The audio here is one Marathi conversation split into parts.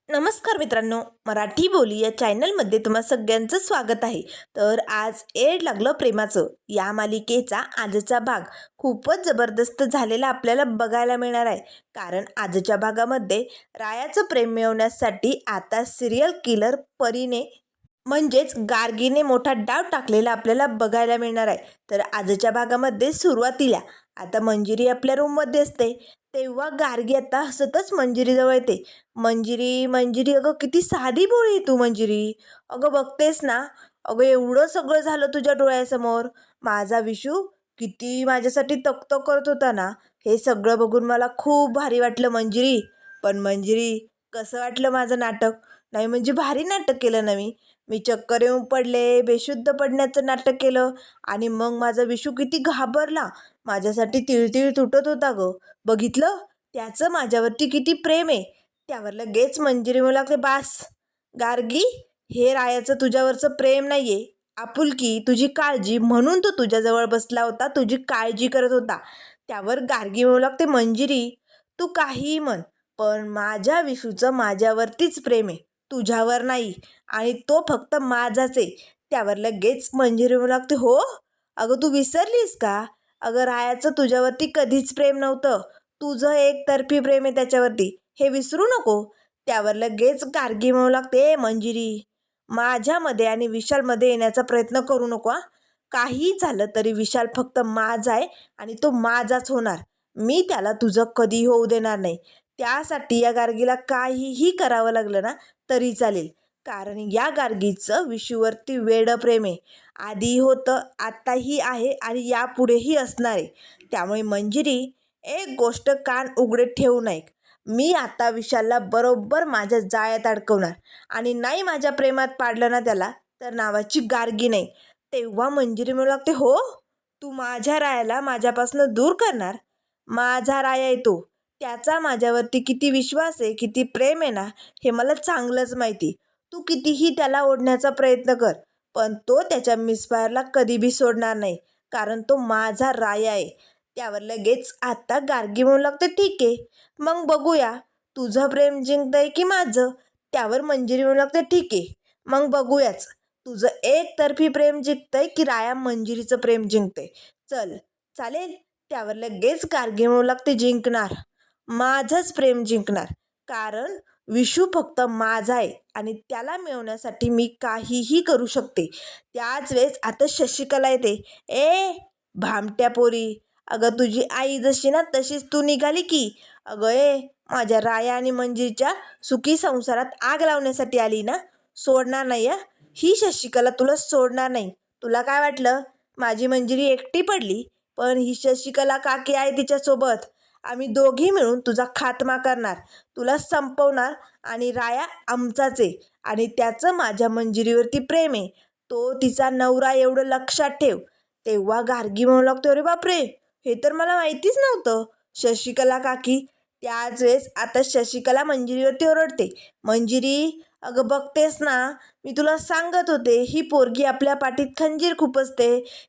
नमस्कार मित्रांनो, मराठी बोली या चॅनलमध्ये तुम्हा सगळ्यांचं स्वागत आहे. तर आज एड लागलं प्रेमाचं या मालिकेचा आजचा भाग खूपच जबरदस्त झालेला आपल्याला बघायला मिळणार आहे. कारण आजच्या भागामध्ये रायाचं प्रेम मिळवण्यासाठी आता सिरियल किलर परीने म्हणजेच गार्गीने मोठा डाव टाकलेला आपल्याला बघायला मिळणार आहे. तर आजच्या भागामध्ये सुरुवातीला आता मंजिरी आपल्या रूममध्ये असते, तेव्हा गार्गी आता हसतच मंजिरीजवळ येते. मंजिरी मंजिरी अगं किती साधी भोळी तू मंजिरी. अगं बघतेस ना, अगं एवढं सगळं झालं तुझ्या डोळ्यासमोर. माझा विशू किती माझ्यासाठी तकतक करत होता ना, हे सगळं बघून मला खूप भारी वाटलं मंजिरी. पण मंजिरी, कसं वाटलं माझं नाटक? नाही म्हणजे भारी नाटक केलं ना मी चक्कर येऊन पडले, बेशुद्ध पडण्याचं नाटक केलं. आणि मग माझा विशू किती घाबरला, माझ्यासाठी तिळतिळ तुटत होता गं. बघितलं त्याचं माझ्यावरती किती प्रेम आहे. त्यावर लगेच मंजिरी म्हणू लागते, बास गार्गी, हे रायाचं तुझ्यावरचं प्रेम नाहीये, आपुलकी, तुझी काळजी, म्हणून तो तुझ्याजवळ बसला होता, तुझी काळजी करत होता. त्यावर गार्गी म्हणू लागते, मंजिरी तू काहीही म्हण, पण माझ्या विशूचं माझ्यावरतीच प्रेम आहे, तुझ्यावर नाही. आणि तो फक्त माझाच आहे. त्यावर लगेच मंजिरी म्हणू लागते, हो अगं तू विसरलीस का? अगं रायाचं तुझ्यावरती कधीच प्रेम नव्हतं, तुझं एकतर्फी प्रेम आहे त्याच्यावरती, हे विसरू नको. त्यावर लगेच गार्गी म्हणू लागते, मंजिरी माझ्यामध्ये आणि विशालमध्ये येण्याचा प्रयत्न करू नको हा. काही झालं तरी विशाल फक्त माझा आहे आणि तो माझाच होणार. मी त्याला तुझं कधी होऊ देणार नाही. त्यासाठी या गार्गीला काहीही करावं लागलं ना तरी चालेल, कारण या गार्गीचं विशूवरती वेडं प्रेम आहे. आधी होतं, आत्ताही आहे आणि यापुढेही असणार आहे. त्यामुळे मंजिरी, एक गोष्ट कान उघडे ठेवू नये. मी आता विशालला बरोबर माझ्या जाळ्यात अडकवणार, आणि नाही माझ्या प्रेमात पाडलं ना त्याला, तर नावाची गार्गी नाही. तेव्हा मंजिरी म्हणू लागते, हो तू माझ्या रायाला माझ्यापासून दूर करणार? माझा राया आहे तो, त्याचा माझ्यावरती किती विश्वास आहे, किती प्रेम आहे ना, हे मला चांगलंच माहिती. तू कितीही त्याला ओढण्याचा प्रयत्न कर, पण तो त्याच्या मिसफायरला कधी बी सोडणार नाही, कारण तो माझा राया आहे. त्यावर लगेच आता गार्गी म्हणू लागते, ठीक आहे, मग बघूया तुझं प्रेम जिंकतंय की माझं. त्यावर मंजिरी म्हणू लागते, ठीक आहे, मग बघूयाच तुझं एकतर्फी प्रेम जिंकतंय की राया मंजिरीचं प्रेम जिंकतंय. चल, चालेल. त्यावर लगेच गार्गी म्हणू लागते, जिंकणार, माझंच प्रेम जिंकणार, कारण विशू फक्त माझा आहे आणि त्याला मिळवण्यासाठी मी काहीही करू शकते. त्याच वेळेस आता शशिकला येते, ए भामट्या पोरी, अगं तुझी आई जशी ना तशीच तू निघाली की. अगं माझ्या राया आणि मंजिरीच्या सुखी संसारात आग लावण्यासाठी आली ना, सोडणार नाही हा. ही शशिकला तुला सोडणार नाही. तुला काय वाटलं माझी मंजिरी एकटी पडली? पण ही शशिकला काकी आहे तिच्यासोबत. आम्ही दोघी मिळून तुझा खात्मा करणार, तुला संपवणार. आणि राया आमचाच आहे आणि त्याचं माझ्या मंजिरीवरती प्रेम आहे, तो तिचा नवरा, एवढं लक्षात ठेव. तेव्हा गार्गी म्हणू लागतो, अरे बापरे, हे तर मला माहितीच नव्हतं शशिकला काकी. त्याच वेळेस आता शशिकला मंजिरीवरती ओरडते, मंजिरी अगं बघतेस ना, मी तुला सांगत होते ही पोरगी आपल्या पाठीत खंजीर खुपसते,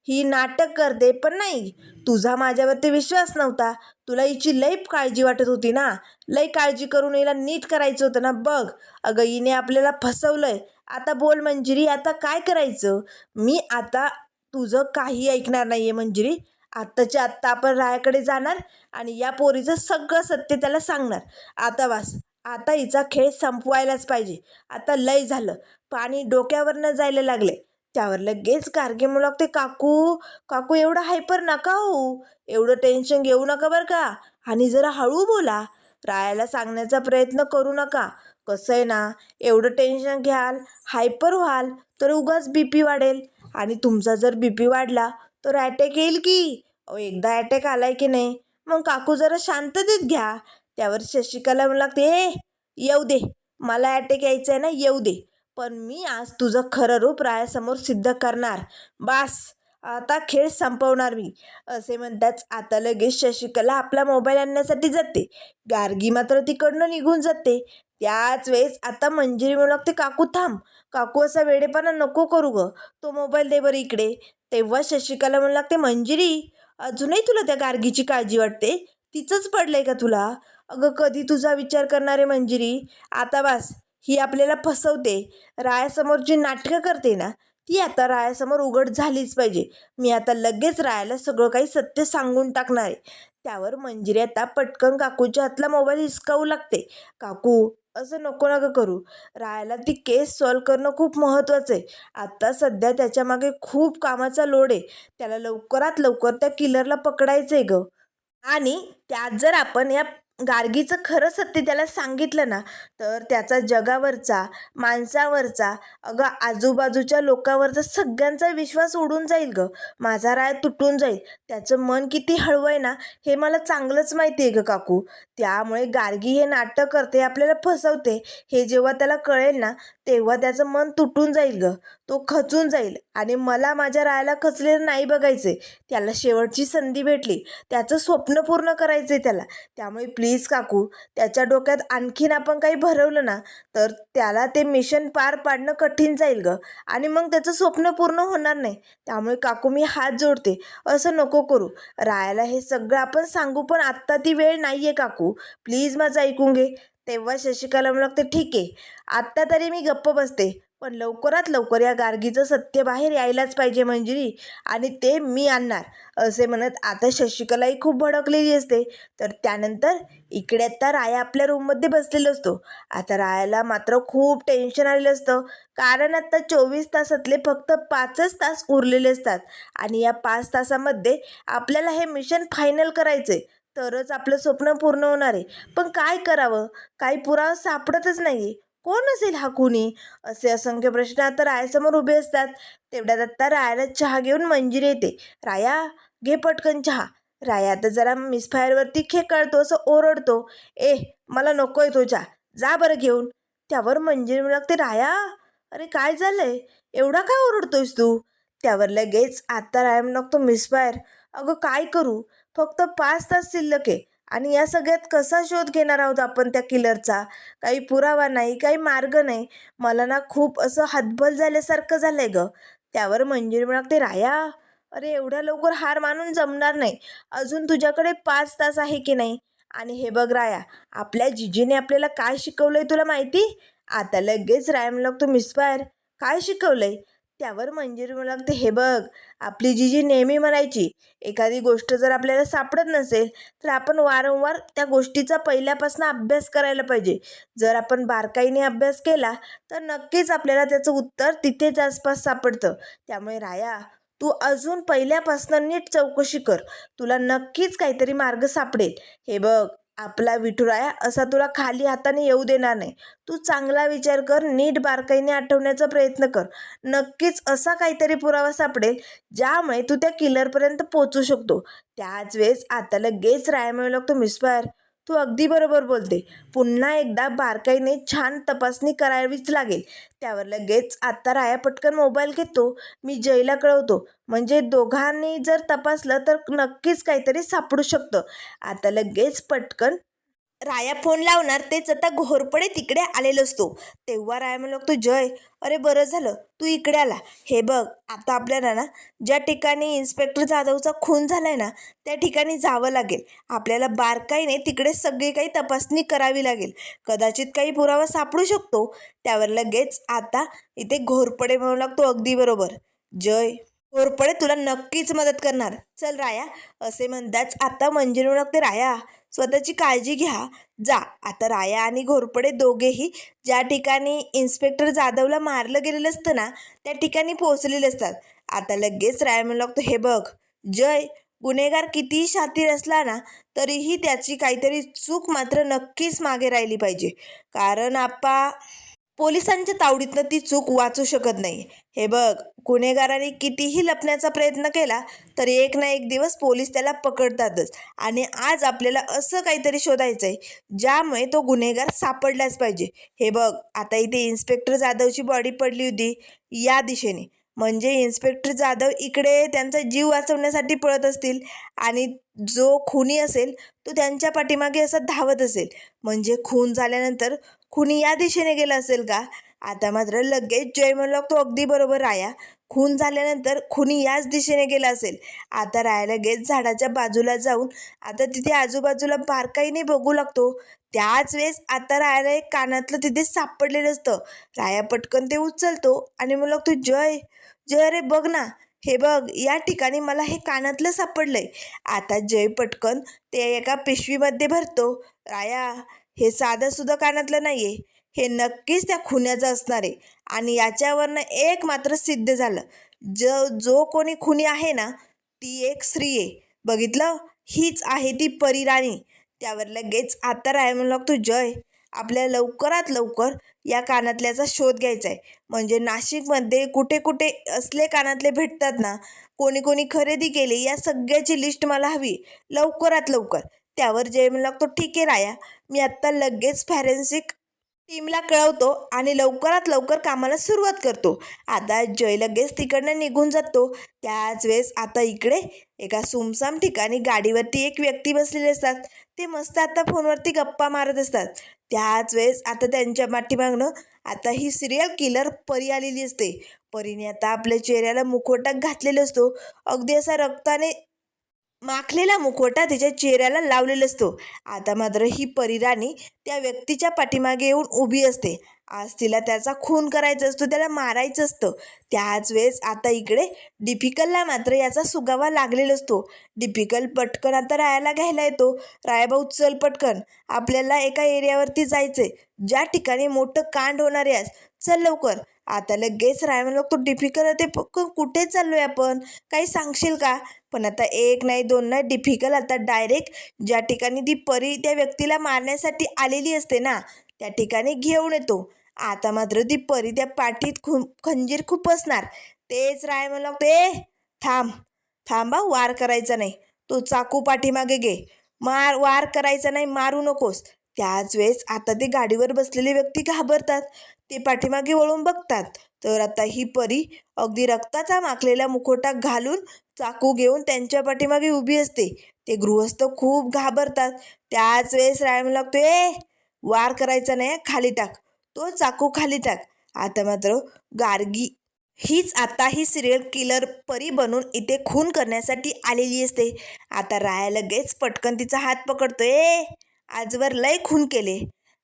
ही नाटक करते. पण नाही, तुझा माझ्यावरती विश्वास नव्हता, तुला हिची लई काळजी वाटत होती ना, लई काळजी करून हिला नीट करायचं होतं ना. बघ अगं हिने आपल्याला फसवलंय. आता बोल मंजिरी, आता काय करायचं? मी आता तुझं काही ऐकणार नाही आहे मंजिरी. आत्ताच्या आत्ता आपण रायाकडे जाणार आणि या पोरीचं सगळं सत्य त्याला सांगणार. आता वास, आता हिचा खेळ संपवायलाच पाहिजे. आता लय झालं, पाणी डोक्यावरनं जायला लागले. त्यावर लगेच गार्गे म्हणू लागते, काकू काकू एवढं हायपर नका हो, एवढं टेन्शन घेऊ नका बरं का, आणि जरा हळू बोला, रायाला सांगण्याचा प्रयत्न करू नका. कसं आहे ना, एवढं टेन्शन घ्याल, हायपर व्हाल तर उगाच BP वाढेल, आणि तुमचा जर BP वाढला तर अटॅक येईल की. एकदा अटॅक आलाय की नाही, मग काकू जरा शांततेत घ्या. त्यावर शशिकला म्हणू लागते, येऊ दे, मला अटॅक यायचा आहे ना, येऊ दे, पण मी आज तुझं खरं रूप रायासमोर सिद्ध करणार. बास, आता खेळ संपवणार मी. असे म्हणताच आता लगेच शशिकला आपला मोबाईल आणण्यासाठी जाते. गार्गी मात्र तिकडनं निघून जाते. त्याच वेळेस आता मंजिरी म्हणू लागते, काकू थांब, काकू असा वेडेपणा नको करू ग, तो मोबाईल दे बरं इकडे. तेव्हा शशिकला म्हणू लागते, मंजिरी अजूनही तुला त्या गार्गीची काळजी वाटते? तिचंच पडलंय का तुला? अगं कधी तुझा विचार करणार आहे मंजिरी? आता बस, ही आपल्याला फसवते, रायासमोर जी नाटकं करते ना, ती आता रायासमोर उघड झालीच पाहिजे. मी आता लगेच रायाला सगळं काही सत्य सांगून टाकणार आहे. त्यावर मंजिरी आता पटकन काकूच्या हातला मोबाईल हिसकावू लागते. काकू, असं नको नका करू. रायाला ती केस सॉल्व करणं खूप महत्त्वाचं आहे. आत्ता सध्या त्याच्यामागे खूप कामाचा लोड आहे. त्याला लवकरात लवकर त्या किलरला पकडायचं आहे गं. आणि त्यात जर आपण या गार्गीचं खरं सत्य त्याला सांगितलं ना, तर त्याचा जगावरचा, माणसावरचा, अगं आजूबाजूच्या लोकांवरचा सगळ्यांचा विश्वास उडून जाईल गं. माझा राय तुटून जाईल. त्याचं मन किती हळवं आहे ना, हे मला चांगलंच माहिती आहे गं काकू. त्यामुळे गार्गी हे नाटक करते, आपल्याला फसवते, हे जेव्हा त्याला कळेल ना, तेव्हा त्याचं मन तुटून जाईल गं. तो खचून जाईल आणि मला माझ्या रायाला खचलेलं नाही बघायचे. त्याला शेवटची संधी भेटली. त्याचं स्वप्न पूर्ण करायचं आहे त्याला. त्यामुळे प्लीज काकू, त्याच्या डोक्यात आणखीन आपण काही भरवलं ना, तर त्याला ते मिशन पार पाडणं कठीण जाईल गं आणि मग त्याचं स्वप्न पूर्ण होणार नाही. त्यामुळे काकू, मी हात जोडते, असं नको करू. रायाला हे सगळं आपण सांगू, पण आत्ता ती वेळ नाही आहे काकू. प्लीज माझं ऐकून घे. तेव्हा शशिकला म्हणते, ठीक आहे, आत्ता तरी मी गप्प बसते, पण लवकरात लवकर या गार्गीचं सत्य बाहेर यायलाच पाहिजे मंजिरी, आणि ते मी आणणार, असे म्हणत आता शशिकलाही खूप भडकलेली असते. तर त्यानंतर इकडे आता राया आपल्या रूममध्ये बसलेला असतो. आता रायाला मात्र खूप टेन्शन आलेलं असतं, कारण आता 24 तासातले फक्त 5च तास उरलेले असतात आणि या 5 तासामध्ये आपल्याला हे मिशन फायनल करायचं आहे, तरच आपलं स्वप्न पूर्ण होणार आहे. पण काय करावं? काही पुरावा सापडतच नाही. कोण असेल हा कुणी? असे असंख्य प्रश्न आता रायासमोर उभे असतात. तेवढ्यात आता रायाला चहा घेऊन मंजिरी येते. राया, घे पटकन चहा. राया आता जरा मिसफायरवरती खेकळतो, असं ओरडतो, ए, मला नकोय तो चहा, जा बरं घेऊन. त्यावर मंजिरी लागते, राया, अरे काय झालंय? एवढा काय ओरडतोयस तू? त्यावर लगेच आता राया लागतो, मिसफायर, अगं काय करू? फक्त 5 तास शिल्लक आहे आणि या सगळ्यात कसा शोध घेणार आहोत आपण त्या किलरचा? काही पुरावा नाही, काही मार्ग नाही. मला ना खूप असं हतबल झाल्यासारखं झालंय गं. त्यावर मंजिरी म्हणते, राया, अरे एवढ्या लवकर हार मानून जमणार नाही. अजून तुझ्याकडे 5 तास आहे की नाही? आणि हे बघ राया, आपल्या जिजीने आपल्याला काय शिकवलंय तुला माहिती? आता लगेच राया लागतो, मिसफायर, काय शिकवलंय? त्यावर मंजिरी लागते, हे बघ, आपली जिजी नेहमी म्हणायची, एखादी गोष्ट जर आपल्याला सापडत नसेल तर आपण वारंवार त्या गोष्टीचा पहिल्यापासून अभ्यास करायला पाहिजे. जर आपण बारकाईने अभ्यास केला तर नक्कीच आपल्याला त्याचं उत्तर तिथेच आसपास सापडतं. त्यामुळे राया, तू अजून पहिल्यापासून नीट चौकशी कर, तुला नक्कीच काहीतरी मार्ग सापडेल. हे बघ, आपला विठुराया असा तुला खाली हाताने येऊ देणार नाही. तू चांगला विचार कर, नीट बारकाईने आठवण्याचा प्रयत्न कर. नक्कीच असा काहीतरी पुरावा सापडेल ज्यामुळे तू त्या किलरपर्यंत पोचू शकतो. त्याच वेळेस आता लगेच राया म्हणू लागतो, मिसफायर, तू अगदी बरोबर बोलते. पुन्हा एकदा बारकाईने छान तपासणी करावीच लागेल. त्यावर लगेच आता राया पटकन मोबाईल घेतो. मी जयला कळवतो, म्हणजे दोघांनी जर तपासलं तर नक्कीच काहीतरी सापडू शकतं. आता लगेच पटकन राया फोन लावणार, तेच आता घोरपडे तिकडे आलेलो असतो. तेव्हा राया म्हणू लागतो, जय, अरे बरं झालं तू इकडे आला. हे बघ, आता आपल्याला ना ज्या ठिकाणी इन्स्पेक्टर जाधवचा खून झालाय ना, त्या ठिकाणी जावं लागेल. आपल्याला बारकाईने तिकडे सगळी काही तपासणी करावी लागेल. कदाचित काही पुरावा सापडू शकतो. त्यावर लगेच आता इथे घोरपडे म्हणू लागतो, अगदी बरोबर जय, घोरपडे तुला नक्कीच मदत करणार. चल राया, असे म्हणताच आता मंजिरी लागते, राया, स्वतःची काळजी घ्या, जा. आता राया आणि घोरपडे दोघेही ज्या ठिकाणी इन्स्पेक्टर जाधवला मारलं गेलेलं असतं ना, त्या ठिकाणी पोहोचलेले असतात. आता लगेच राया म्हणू लागतो, हे बघ जय, गुन्हेगार कितीही शातीर असला ना, तरीही त्याची काहीतरी चूक मात्र नक्कीच मागे राहिली पाहिजे, कारण पोलिसांच्या तावडीतनं ती चूक वाचू शकत नाही. हे बघ, गुन्हेगारांनी कितीही लपण्याचा प्रयत्न केला तरी एक ना एक दिवस पोलीस त्याला पकडतातच. आणि आज आपल्याला असं काहीतरी शोधायचं आहे ज्यामुळे तो गुन्हेगार सापडलाच पाहिजे. हे बघ, आता इथे इन्स्पेक्टर जाधवची बॉडी पडली होती या दिशेने, म्हणजे इन्स्पेक्टर जाधव इकडे त्यांचा जीव वाचवण्यासाठी पळत असतील आणि जो खुनी असेल तो त्यांच्या पाठीमागे असा धावत असेल, म्हणजे खून झाल्यानंतर खुनी या दिशेने गेला असेल का? आता मात्र लगेच जय म्हणू लागतो, अगदी बरोबर राया, खून झाल्यानंतर खुनी याच दिशेने गेला असेल. आता राया लगेच झाडाच्या बाजूला जाऊन आता तिथे आजूबाजूला बारकाईने बघू लागतो. त्याच वेळेस आता रायाला एक कानातलं तिथे सापडलेलं असतं. राया पटकन ते उचलतो आणि मग लागतो, जय जय रे बघ ना, हे बघ या ठिकाणी मला हे कानातलं सापडलंय. आता जय पटकन ते एका पिशवीमध्ये भरतो. राया, हे साधं सुद्धा कानातलं नाहीये, हे नक्कीच त्या खुन्याचं असणार आहे. आणि याच्यावरनं एक मात्र सिद्ध झालं, जो कोणी खुनी आहे ना, ती एक स्त्री आहे. बघितलं, हीच आहे ती परी राणी. त्यावर लगेच आता राय म्हणू लागतो, जय आपल्याला लवकरात लवकर या कानातल्याचा शोध घ्यायचा आहे. म्हणजे नाशिकमध्ये कुठे कुठे असले कानातले भेटतात ना, कोणी कोणी खरेदी केली, या सगळ्याची लिस्ट मला हवी लवकरात लवकर. त्यावर जय म्हणू लागतो, ठीक आहे राया, मी आत्ता लगेच फॉरेन्सिक टीमला कळवतो आणि लवकरात लवकर कामाला सुरुवात करतो. आता जय लगेच तिकडनं निघून जातो. त्याच वेळेस आता इकडे एका सुमसाम ठिकाणी गाडीवरती एक व्यक्ती बसलेले असतात. ते मस्त आता फोनवरती गप्पा मारत असतात. त्याच वेळेस आता त्यांच्या पाठीमागनं आता ही सिरियल किलर परी आलेली असते. परीने आता आपल्या चेहऱ्याला मुखवटा घातलेला असतो. अगदी असा रक्ताने माखलेला मुखवटा तिच्या चेहऱ्याला लावलेला असतो. आता मात्र ही परिराणी त्या व्यक्तीच्या पाठीमागे येऊन उभी असते. आज तिला त्याचा खून करायचा असतो, त्याला मारायचं असतं. त्याच वेळेस आता इकडे डिफिकलला मात्र याचा सुगावा लागलेला असतो. डिफिकल पटकन आता रायाला घ्यायला येतो. रायाभाऊ चल पटकन, आपल्याला एका एरियावरती जायचंय, ज्या ठिकाणी मोठं कांड होणार आहे आज, चल लवकर. आता लगेच राय म्हणलो, तो डिफिकल ते कुठे चाललोय आपण, काही सांगशील का? पण आता एक नाही दोन नाही, डिफिकल्ट आता डायरेक्ट ज्या ठिकाणी ती परी त्या व्यक्तीला मारण्यासाठी आलेली असते ना, त्या ठिकाणी घेऊन येतो. आता मात्र ती परी त्या पाठीत खंजीर खुपसणार. तेच राय म्हणू लागते, थांब थांबा, वार करायचा नाही, तो चाकू पाठीमागे घे, वार करायचा नाही, मारू नकोस. त्याच वेळेस आता ते गाडीवर बसलेले व्यक्ती घाबरतात. ते पाठीमागे वळून बघतात तर आता ही परी अगदी रक्ताचा माखलेला मुखवटा घालून चाकू घेऊन त्यांच्या पाठीमागे उभी असते. ते गृहस्थ खूप घाबरतात. त्याच वेळेस रायम लागतो, वार करायचा नाही, खाली टाक, तो चाकू खाली टाक. आता मात्र गार्गी हीच आता ही सिरियल किलर परी बनून इथे खून करण्यासाठी आलेली असते. आता राया लगेच पटकन तिचा हात पकडतोय, आजवर लय खून केले,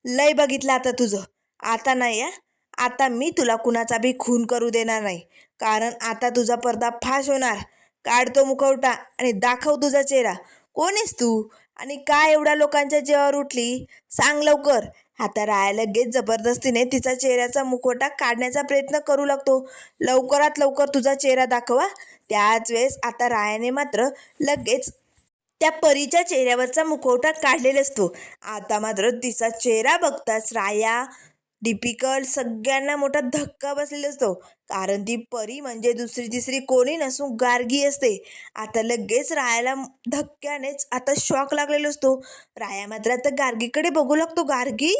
लय बघितलं आता तुझं, आता नाही या, आता मी तुला कुणाचा बी खून करू देणार नाही, कारण आता तुझा पर्दाफाश होणार. काढ तो मुखवटा आणि दाखव तुझा चेहरा, कोण आहेस तू आणि काय एवढ्या लोकांच्या जीवावर उठली, सांग लवकर. आता राया लगेच जबरदस्तीने तिचा चेहऱ्याचा मुखवटा काढण्याचा प्रयत्न करू लागतो. लवकरात लवकर तुझा चेहरा दाखवा. त्याच वेळेस आता रायाने मात्र लगेच त्या परीच्या चेहऱ्यावरचा मुखवटा काढलेला असतो. आता मात्र तिचा चेहरा बघताच राया, डिफिकल्ट सगळ्यांना मोठा धक्का बसलेला असतो. कारण ती परी म्हणजे दुसरी तिसरी कोणी नसून गार्गी असते. आता लगेच रायाला धक्क्यानेच आता शॉक लागलेला असतो. राया मात्र आता गार्गीकडे बघू लागतो. गार्गी,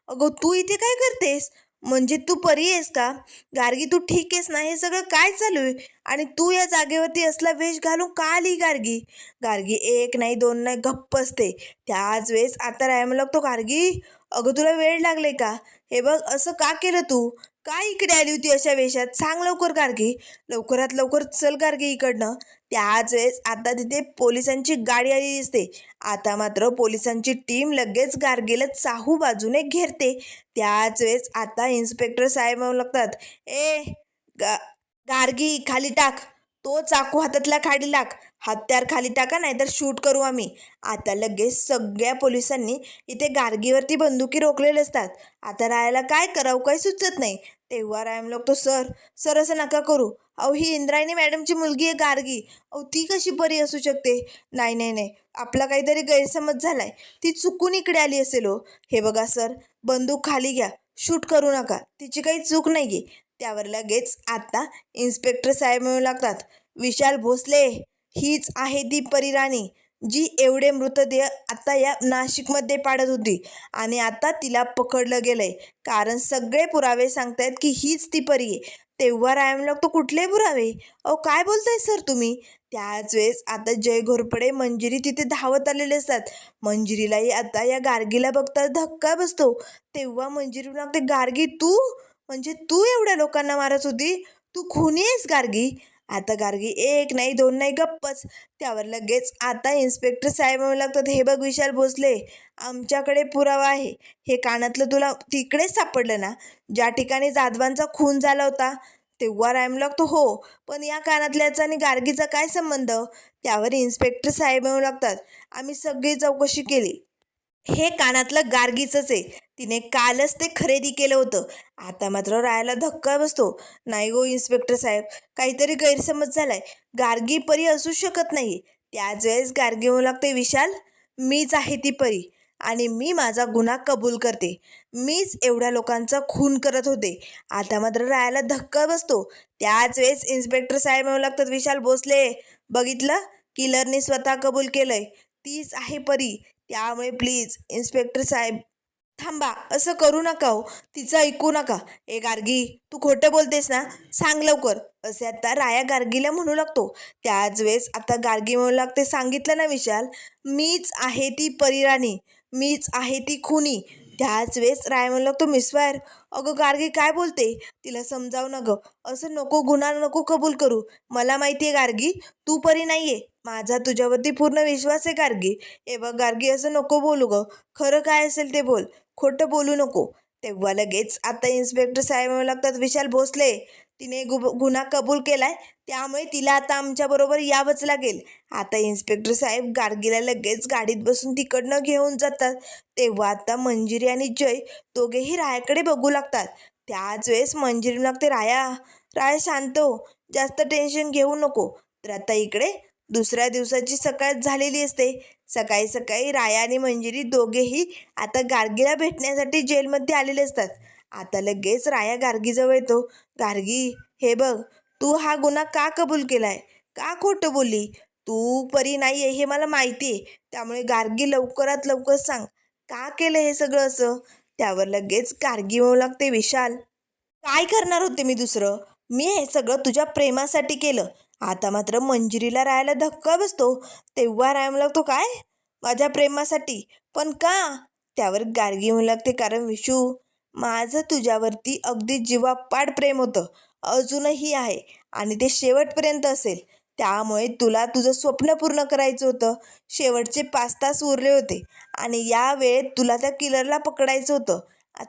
अगो तू इथे काय करतेस? म्हणजे तू परी आहेस का? गार्गी तू ठीक आहेस ना? हे सगळं काय चालू आहे? आणि तू या जागेवरती असला वेश घालून का आली गार्गी? गार्गी एक नाही दोन नाही गप्प असते. त्याच वेळेस आता राया लागतो, गार्गी अगं तुला वेळ लागले का? हे बघ असं का केलं तू? काय इकडे आली होती अशा वेशात? सांग लवकर गार्गी, लवकरात लवकर चल गार्गी इकडनं. त्याच वेळेस आता तिथे पोलिसांची गाडी आलेली असते. आता मात्र पोलिसांची टीम लगेच गार्गीला चाहू बाजूने घेरते. त्याच वेळेस आता इन्स्पेक्टर साहेब म्हणू लागतात, गार्गी खाली टाक, तो चाकू हातातला खाली टाक, हत्यार खाली टाका नाहीतर शूट करू आम्ही. आता लगेच सगळ्या पोलिसांनी इथे गार्गीवरती बंदुकी रोखलेले असतात. आता रायाला काय करावं काही सुचत नाही. तेव्हा रायम लागतो, सर असं नका करू, अहो ही इंद्रायणी मॅडमची मुलगी आहे गार्गी, अहो ती कशी परी असू शकते? नाही नाही नाही, आपला काहीतरी गैरसमज झालाय, ती चुकून इकडे आली असेल हो. हे बघा सर, बंदूक खाली घ्या, शूट करू नका, तिची काही चूक नाही आहे. त्यावर लगेच आता इन्स्पेक्टर साहेब म्हणू लागतात, विशाल भोसले, हीच आहे ती परिराणी जी एवढे मृतदेह आता या नाशिकमध्ये पाडत होती आणि आता तिला पकडलं गेलंय, कारण सगळे पुरावे सांगतायत की हीच ती परी आहे. तेव्हा रायम लागतो, कुठले पुरावे? अहो काय बोलताय सर तुम्ही? त्याच वेळेस आता जय घोरपडे, मंजिरी तिथे धावत आलेले असतात. मंजिरीलाही आता या गार्गीला बघता धक्का बसतो. तेव्हा मंजिरी लागते, गार्गी तू म्हणजे तू एवढ्या लोकांना मारत होती, तू खुनी आहेस गार्गी? आता गार्गी एक नाही दोन नाही गप्पच. त्यावर लगेच आता इन्स्पेक्टर साहेब म्हणू लागतात, हे बघ विशाल भोसले, आमच्याकडे पुरावा आहे. हे कानातलं तुला तिकडेच सापडलं ना ज्या ठिकाणी जाधवांचा खून झाला होता? तेव्हा राय म्हणू लागतो, हो, पण या कानातल्याचा आणि गार्गीचा काय संबंध? त्यावर इन्स्पेक्टर साहेब म्हणू लागतात, आम्ही सगळी चौकशी केली. हे कानातलं गार्गीचंच आहे. तिने कालच ते खरेदी केलं होतं. आता मात्र रायाला धक्का बसतो. नाही गो इन्स्पेक्टर साहेब, काहीतरी गैरसमज झालाय. गार्गी परी असू शकत नाही. त्याच वेळेस गार्गी म्हणू लागते, विशाल, मीच आहे ती परी आणि मी माझा गुन्हा कबूल करते. मीच एवढ्या लोकांचा खून करत होते. आता मात्र रायाला धक्का बसतो. त्याच वेळेस इन्स्पेक्टर साहेब म्हणू लागतात, विशाल भोसले, बघितलं, किलरने स्वतः कबूल केलंय, तीच आहे परी. त्यामुळे प्लीज इन्स्पेक्टर साहेब थांबा, असं करू नका हो, तिचं ऐकू नका. ए गार्गी, तू खोटं बोलतेस ना, सांग लवकर, असे आता राया गार्गीला म्हणू लागतो. त्याच वेळेस आता गार्गी म्हणू लागते, सांगितलं ना विशाल, मीच आहे ती परिराणी, मीच आहे ती खुनी. त्याच वेळेस राय म्हणू लागतो, मिसवायर, अगं गार्गी काय बोलते, तिला समजाव ना गं, असं नको, गुन्हा नको कबूल करू. मला माहिती आहे गार्गी, तू परी नाही आहे. माझा तुझ्यावरती पूर्ण विश्वास आहे गार्गी. ए बघ गार्गी, असं नको बोलू गं, खरं काय असेल ते बोल, खोटं बोलू नको. तेव्हा लगेच आता इन्स्पेक्टर साहेब म्हणू लागतात, विशाल भोसले, तिने गुन्हा कबूल केलाय, त्यामुळे तिला आता आमच्याबरोबर यावंच लागेल. आता इन्स्पेक्टर साहेब गार्गीला लगेच गाडीत बसून तिकडनं घेऊन जातात. तेव्हा आता मंजिरी आणि जय दोघेही रायाकडे बघू लागतात. त्याच वेळेस मंजिरी लागते, राया, राया शांत हो, जास्त टेन्शन घेऊ नको. तर आता इकडे दुसऱ्या दिवसाची सकाळ झालेली असते. सकाळी सकाळी राया आणि मंजिरी दोघेही आता गार्गीला भेटण्यासाठी जेलमध्ये आलेले असतात. आता लगेच राया गार्गीजवळ येतो. गार्गी, हे बघ, तू हा गुन्हा का कबूल केलाय, का खोटं बोलली? तू परी नाही आहे हे मला माहिती आहे. त्यामुळे गार्गी, लवकरात लवकर सांग, का केलं हे सगळं असं? त्यावर लगेच गार्गी म्हणू लागते, विशाल, काय करणार होते मी दुसरं? मी हे सगळं तुझ्या प्रेमासाठी केलं. आता मात्र मंजिरीला राहायला धक्का बसतो. तेव्हा राय म्हणू लागतो, काय, माझ्या प्रेमासाठी? पण का? त्यावर गार्गी म्हणू लागते, कारण विशू, माझं तुझ्यावरती अगदी जीवापाड प्रेम होतं, अजूनही आहे आणि ते शेवटपर्यंत असेल. त्यामुळे तुला तुझं स्वप्न पूर्ण करायचं होतं. शेवटचे 5 तास उरले होते आणि या वेळेत तुला त्या किलरला पकडायचं होतं,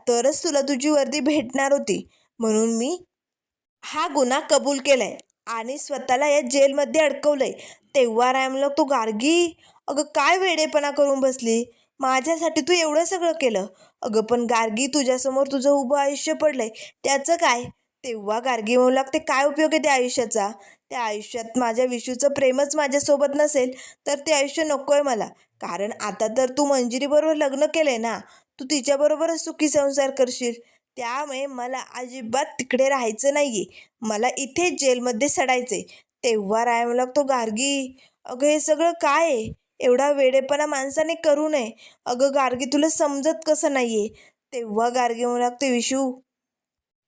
तरच तुला तुझी वर्दी भेटणार होती. म्हणून मी हा गुन्हा कबूल केलाय आणि स्वतःला या जेलमध्ये अडकवलंय. तेव्हा राय म्हणलं, तू गार्गी, अगं काय वेडेपणा करून बसली, माझ्यासाठी तू एवढं सगळं केलं. अगं पण गार्गी, तुझ्यासमोर तुझं उभं आयुष्य पडलंय, त्याचं काय? तेव्हा गार्गी म्हणू लागते, काय उपयोग आहे त्या आयुष्याचा? त्या आयुष्यात माझ्या विशूचं प्रेमच माझ्यासोबत नसेल तर ते आयुष्य नको आहे मला. कारण आता तर तू मंजिरीबरोबर लग्न केलंय ना, तू तिच्याबरोबरच सुखी संसार करशील. त्यामुळे मला अजिबात तिकडे राहायचं नाही आहे, मला इथे जेलमध्ये सडायचं आहे. तेव्हा राय म्हणू लागतो, गार्गी, अगं हे सगळं काय आहे? एवढा वेडेपणा माणसाने करू नये. अगं गार्गी, तुला समजत कसं नाही आहे? तेव्हा गार्गी म्हणू लागते, विशू,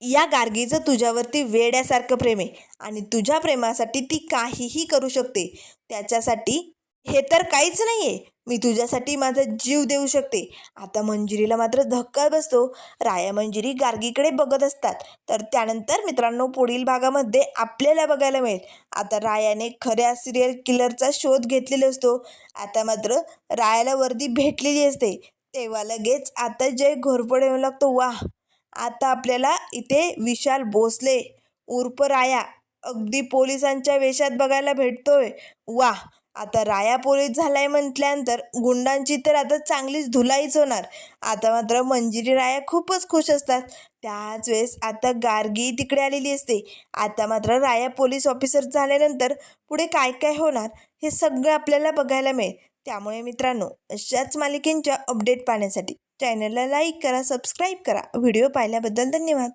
या गार्गीचं तुझ्यावरती वेड्यासारखं प्रेम आहे आणि तुझ्या प्रेमासाठी ती काहीही करू शकते. त्याच्यासाठी हे तर काहीच नाही आहे, मी तुझ्यासाठी माझा जीव देऊ शकते. आता मंजिरीला मात्र धक्का बसतो. राया मंजिरी गार्गीकडे बघत असतात. तर त्यानंतर मित्रांनो, पुढील भागामध्ये आपल्याला बघायला मिळेल, आता रायाने खऱ्या सिरियल किलरचा शोध घेतलेला असतो. आता मात्र रायाला वर्दी भेटलेली असते. तेव्हा लगेच आता जय घोरपडे येऊ लागतो, वाह, आता आपल्याला इथे विशाल भोसले उर्फ राया अगदी पोलिसांच्या वेशात बघायला भेटतोय. वाह, आता राया पोलीस झालाय म्हटल्यानंतर गुंडांची तर आता चांगलीच धुलाईच होणार. आता मात्र मंजिरी राया खूपच खुश असतात. त्याच वेळेस आता गार्गी तिकडे आलेली असते. आता मात्र राया पोलीस ऑफिसर झाल्यानंतर पुढे काय काय होणार हे सगळं आपल्याला बघायला मिळेल. त्यामुळे मित्रांनो, अशाच मालिकेंच्या अपडेट पाहण्यासाठी चॅनलला लाईक करा, सबस्क्राईब करा. व्हिडिओ पाहिल्याबद्दल धन्यवाद.